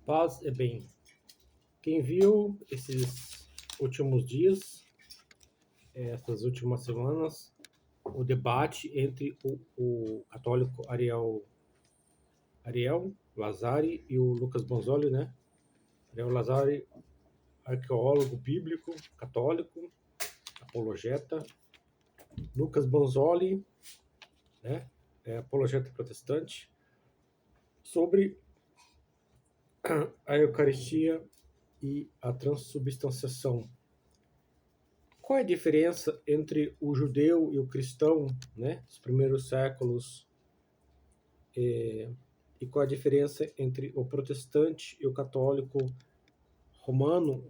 Paz e bem. Quem viu esses últimos dias, essas últimas semanas, o debate entre o católico Ariel Lazari e o Lucas Bonzoli, né? Ariel Lazari, arqueólogo bíblico, católico, apologeta. Lucas Bonzoli, né? Apologeta protestante, sobre a Eucaristia e a transubstanciação. Qual é a diferença entre o judeu e o cristão, né, dos primeiros séculos, e qual é a diferença entre o protestante e o católico romano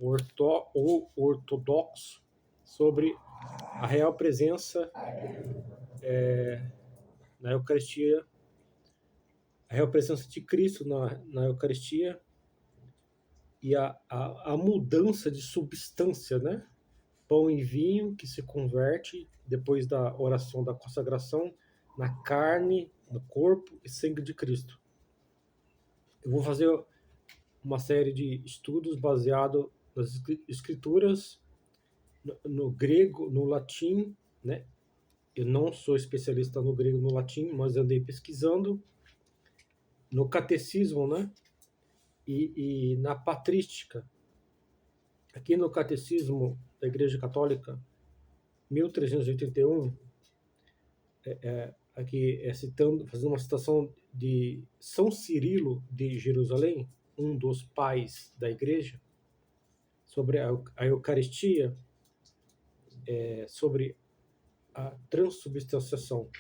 ou ortodoxo sobre a real presença na Eucaristia, a real presença de Cristo na Eucaristia e a mudança de substância, né? Pão e vinho que se converte depois da oração da consagração na carne, no corpo e sangue de Cristo. Eu vou fazer uma série de estudos baseado nas escrituras, no grego, no latim, né? Eu não sou especialista no grego e no latim, mas andei pesquisando no catecismo, né? E na patrística. Aqui no catecismo da Igreja Católica, 1381, aqui citando, fazendo uma citação de São Cirilo de Jerusalém, um dos pais da Igreja, sobre a Eucaristia, sobre a transubstanciação.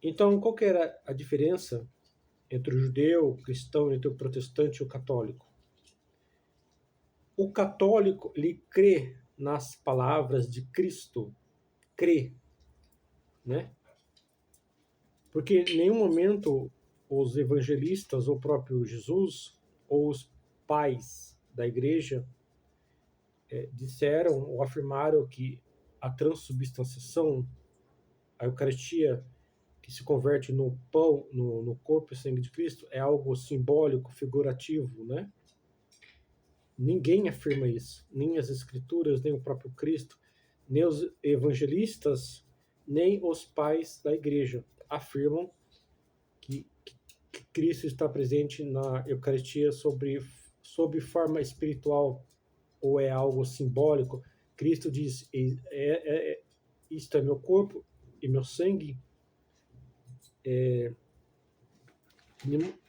Então, qual que era a diferença entre o judeu, o cristão, entre o protestante e o católico? O católico, ele crê nas palavras de Cristo, crê, né? Porque em nenhum momento os evangelistas, ou o próprio Jesus, ou os pais da igreja disseram ou afirmaram que a transubstanciação, a Eucaristia, que se converte no pão, no corpo e sangue de Cristo, é algo simbólico, figurativo, né? Ninguém afirma isso, nem as Escrituras, nem o próprio Cristo, nem os evangelistas, nem os pais da igreja afirmam que Cristo está presente na Eucaristia sob forma espiritual ou é algo simbólico. Cristo diz: isto é meu corpo e meu sangue. Em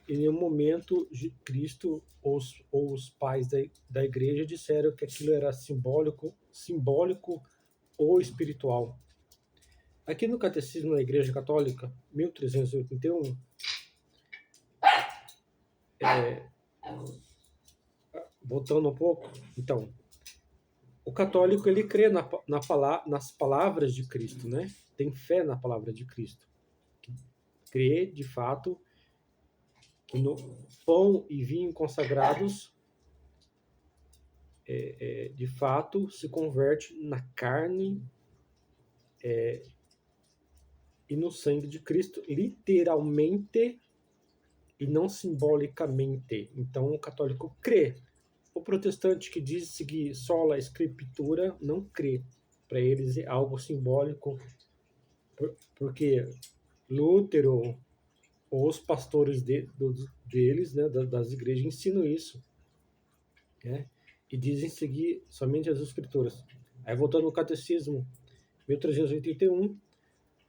nenhum momento Cristo ou os pais da igreja disseram que aquilo era simbólico ou espiritual. Aqui no Catecismo da Igreja Católica, 1381, voltando um pouco, então, o católico ele crê nas palavras de Cristo, né? Tem fé na palavra de Cristo. Crê, de fato, que no pão e vinho consagrados, de fato, se converte na carne e no sangue de Cristo, literalmente e não simbolicamente. Então, o católico crê. O protestante que diz seguir sola escritura não crê. Para eles é algo simbólico, porque Lutero ou os pastores deles, né, das igrejas, ensinam isso, né, e dizem seguir somente as escrituras. Aí, voltando ao Catecismo, 1381,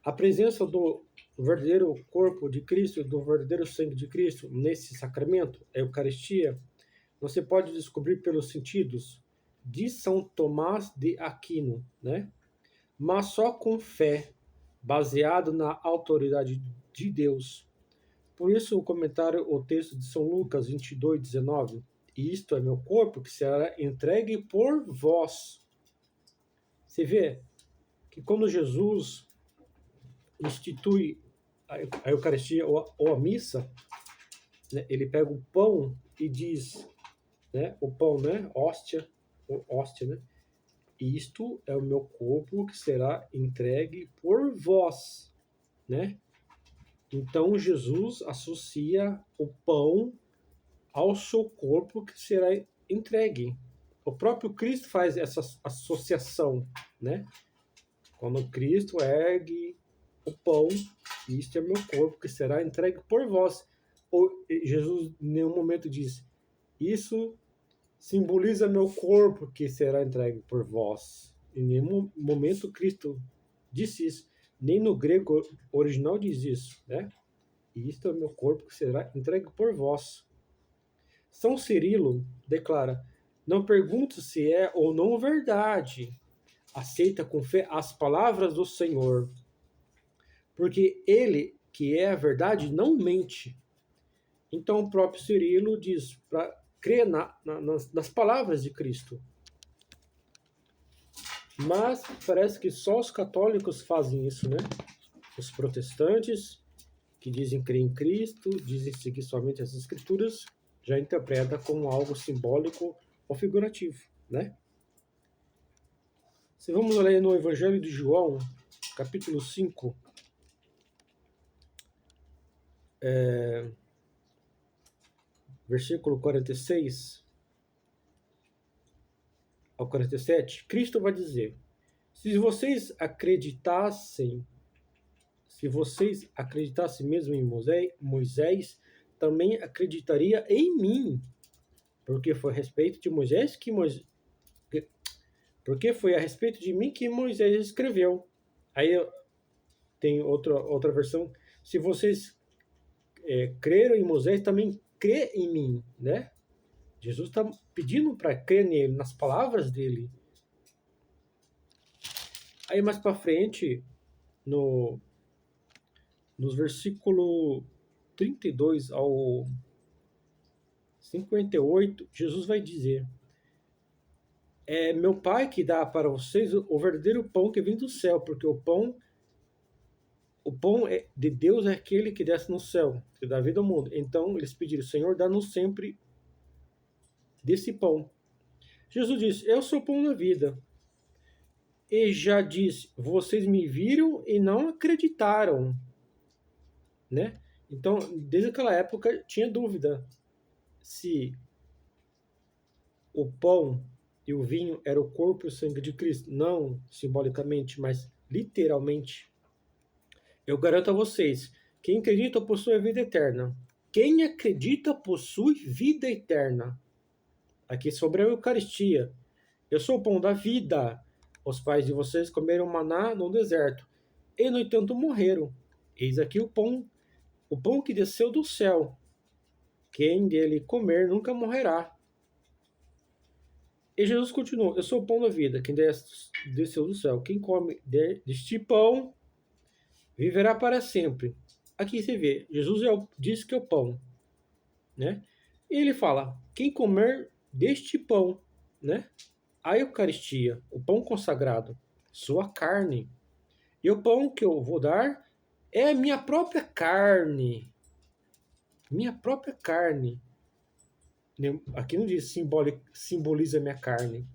a presença do verdadeiro corpo de Cristo, do verdadeiro sangue de Cristo nesse sacramento, a Eucaristia, você pode descobrir pelos sentidos de São Tomás de Aquino, né? Mas só com fé, baseado na autoridade de Deus. Por isso o comentário, o texto de São Lucas 22:19, isto é meu corpo que será entregue por vós. Você vê que quando Jesus institui a Eucaristia ou a missa, né, ele pega o pão e diz, né, o pão, né, hóstia, né, isto é o meu corpo que será entregue por vós, né? Então Jesus associa o pão ao seu corpo que será entregue. O próprio Cristo faz essa associação, né? Quando Cristo ergue o pão, isto é meu corpo que será entregue por vós. Jesus em nenhum momento diz, isso simboliza meu corpo que será entregue por vós. Em nenhum momento Cristo disse isso. Nem no grego original diz isso, né? Isto é meu corpo que será entregue por vós. São Cirilo declara, não pergunto se é ou não verdade. Aceita com fé as palavras do Senhor. Porque ele, que é a verdade, não mente. Então o próprio Cirilo diz para crer nas palavras de Cristo. Mas parece que só os católicos fazem isso, né? Os protestantes, que dizem crer em Cristo, dizem seguir somente as Escrituras, já interpreta como algo simbólico ou figurativo, né? Se vamos ler no Evangelho de João, capítulo 5, versículo 46 ao 47, Cristo vai dizer, se vocês acreditassem mesmo em Moisés, também acreditaria em mim, porque foi a respeito de Moisés porque foi a respeito de mim que Moisés escreveu. Aí tem outra versão, se vocês creram em Moisés, também crê em mim, né? Jesus está pedindo para crer nele, nas palavras dele. Aí mais para frente, nos versículos 32 ao 58, Jesus vai dizer, é meu Pai que dá para vocês o verdadeiro pão que vem do céu, porque o pão de Deus é aquele que desce no céu, que dá vida ao mundo. Então eles pediram, Senhor, dá-nos sempre desse pão. Jesus disse, eu sou o pão da vida. E já disse, vocês me viram e não acreditaram, né? Então, desde aquela época, tinha dúvida se o pão e o vinho era o corpo e o sangue de Cristo. Não simbolicamente, mas literalmente. Eu garanto a vocês, quem acredita possui a vida eterna. Quem acredita possui vida eterna. Aqui sobre a Eucaristia. Eu sou o pão da vida. Os pais de vocês comeram maná no deserto, e no entanto morreram. Eis aqui o pão que desceu do céu. Quem dele comer nunca morrerá. E Jesus continuou, eu sou o pão da vida, quem desceu do céu. Quem come deste pão viverá para sempre. Aqui você vê, Jesus diz que é o pão, né? E ele fala, quem comer deste pão, né? A Eucaristia, o pão consagrado, sua carne. E o pão que eu vou dar é a minha própria carne. Minha própria carne. Aqui não diz simboliza minha carne,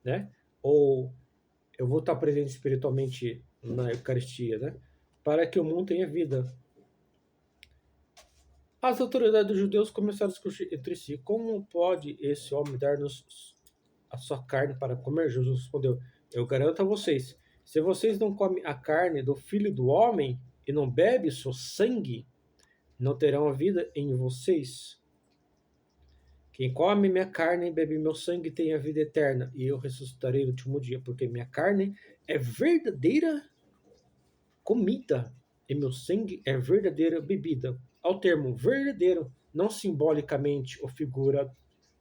né? Ou eu vou estar presente espiritualmente na Eucaristia, né? Para que o mundo tenha vida. As autoridades dos judeus começaram a discutir entre si. Como pode esse homem dar-nos a sua carne para comer? Jesus respondeu, eu garanto a vocês, se vocês não comem a carne do Filho do Homem e não bebem seu sangue, não terão a vida em vocês. Quem come minha carne e bebe meu sangue tem a vida eterna, e eu ressuscitarei no último dia, porque minha carne é verdadeira comida, e meu sangue é verdadeira bebida. Ao termo verdadeiro, não simbolicamente ou figura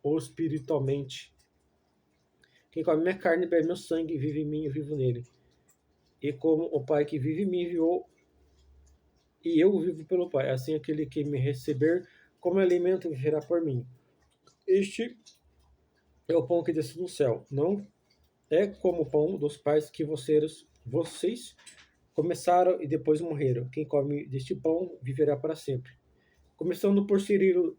ou espiritualmente. Quem come minha carne e bebe meu sangue, vive em mim e vivo nele. E como o Pai que vive em mim enviou, e eu vivo pelo Pai. Assim aquele que me receber como alimento viverá por mim. Este é o pão que desce do céu. Não é como o pão dos pais que vocês começaram e depois morreram. Quem come deste pão viverá para sempre. Começando por Cirilo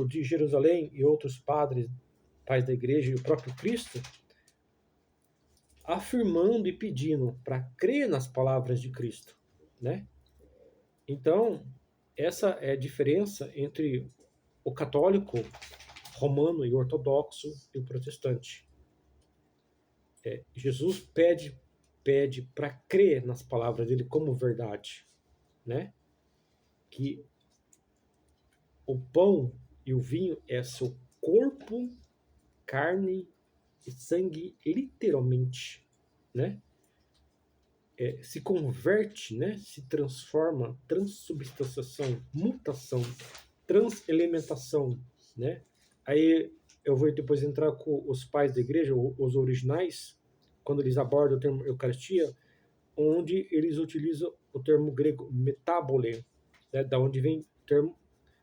de Jerusalém e outros pais da igreja e o próprio Cristo, afirmando e pedindo para crer nas palavras de Cristo, né? Então, essa é a diferença entre o católico, romano e ortodoxo e o protestante. Jesus pede para crer nas palavras dele como verdade, né? Que o pão e o vinho é seu corpo, carne e sangue, literalmente, né? Se converte, né? Se transforma, transubstanciação, mutação, transelementação, né? Aí eu vou depois entrar com os pais da igreja, os originais, quando eles abordam o termo Eucaristia, onde eles utilizam o termo grego metabole, né? Da onde vem o termo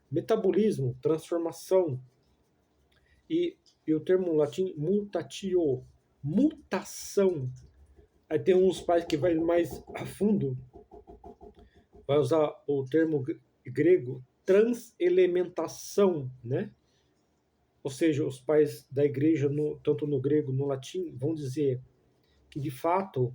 metabolismo, transformação, e o termo latim mutatio, mutação. Aí tem uns pais que vai mais a fundo, vai usar o termo grego transelementação, né? Ou seja, os pais da igreja, tanto no grego no latim, vão dizer que, de fato,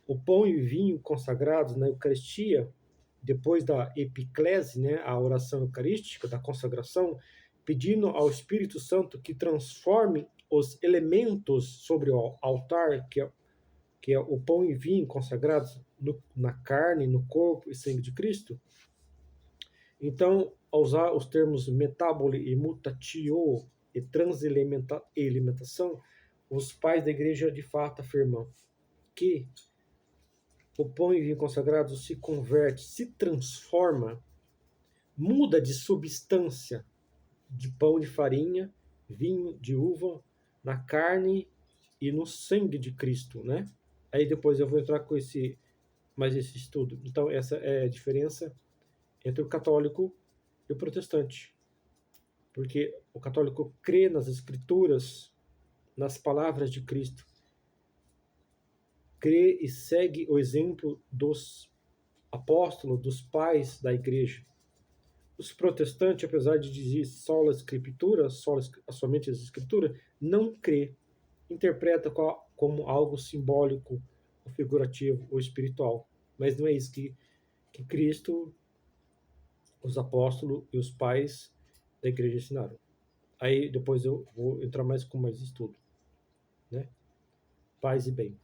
o pão e o vinho consagrados na Eucaristia, depois da epiclese, né, a oração eucarística, da consagração, pedindo ao Espírito Santo que transforme os elementos sobre o altar, que é o pão e vinho consagrados na carne, no corpo e sangue de Cristo. Então, ao usar os termos metabole e mutatio e transelementação, os pais da igreja de fato afirmam que o pão e vinho consagrado se converte, se transforma, muda de substância de pão de farinha, vinho de uva, na carne e no sangue de Cristo, né? Aí depois eu vou entrar com mais esse estudo. Então essa é a diferença entre o católico e o protestante. Porque o católico crê nas escrituras, nas palavras de Cristo, crê e segue o exemplo dos apóstolos, dos pais da igreja. Os protestantes, apesar de dizer sola escritura, somente as escrituras, não crê, interpreta como algo simbólico, ou figurativo, ou espiritual. Mas não é isso que Cristo, os apóstolos e os pais da igreja ensinaram. Aí depois eu vou entrar mais com mais estudo, né? Paz e bem.